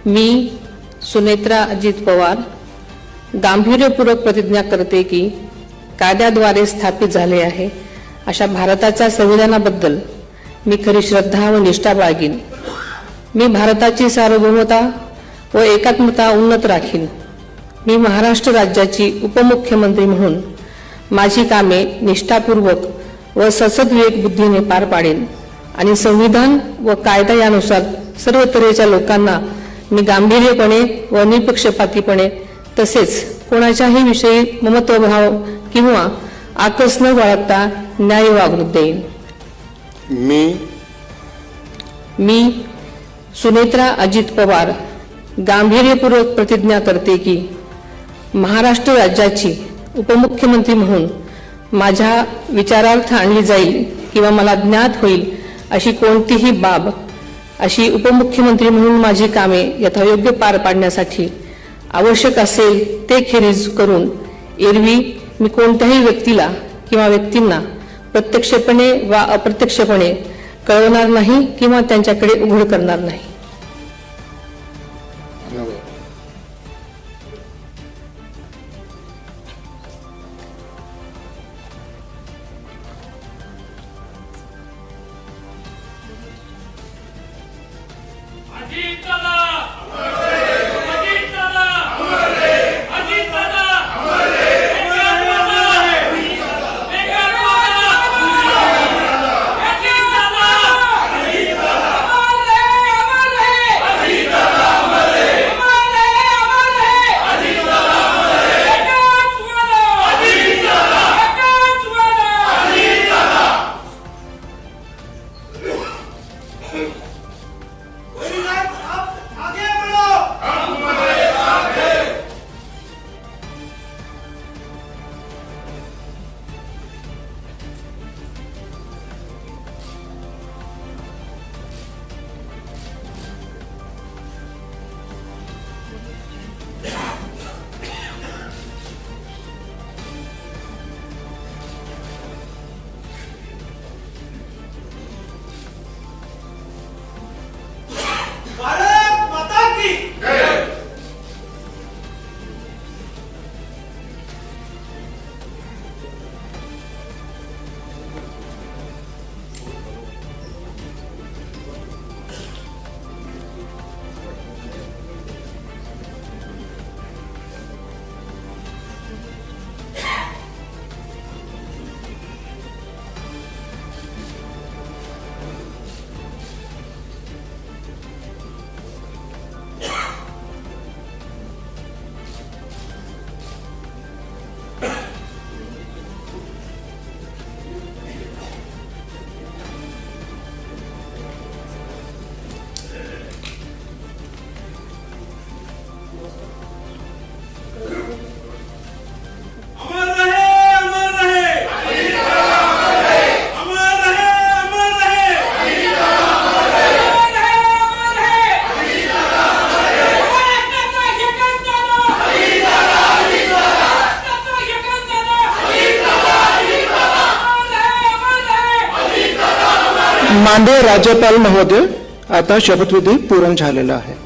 मी सुनेत्रा अजित पवार गांभीर्यपूर्वक प्रतिज्ञा करते की कायद्याद्वारे स्थापित झाले आहे अशा भारताच्या संविधानाबद्दल मी खरी श्रद्धा व निष्ठा बाळगीन। मी भारताची सार्वभौमता व एकात्मता उन्नत राखीन। मी महाराष्ट्र राज्याची उपमुख्यमंत्री म्हणून माझी कामे निष्ठापूर्वक व सद्विवेक बुद्धीने पार पाडेन आणि संविधान व कायदा यानुसार सर्व तऱ्हेच्या लोकांना मी गांभीर्यपणे व निपक्षपातीपणे तसेच कोणाच्याही विषयी ममत्वभाव किंवा आकस न बाळगता न्याय वागणूक देईन। मी सुनेत्रा अजित पवार गांभीर्यपूर्वक प्रतिज्ञा करते की महाराष्ट्र राज्याची उपमुख्यमंत्री म्हणून माझ्या विचारार्थ आणली जाईल किंवा मला ज्ञात होईल अशी कोणतीही बाब अशी उपमुख्यमंत्री म्हणून माझी कामे यथायोग्य पार पाडण्यासाठी आवश्यक असेल ते खेरीज करून एरवी मी कोणत्याही व्यक्तीला किंवा व्यक्तींना प्रत्यक्षपणे वा अप्रत्यक्षपणे कळवणार नाही किंवा त्यांच्याकडे उघड करणार नाही। माननीय राज्यपाल महोदय, आता शपथविधी पूर्ण झालेला आहे।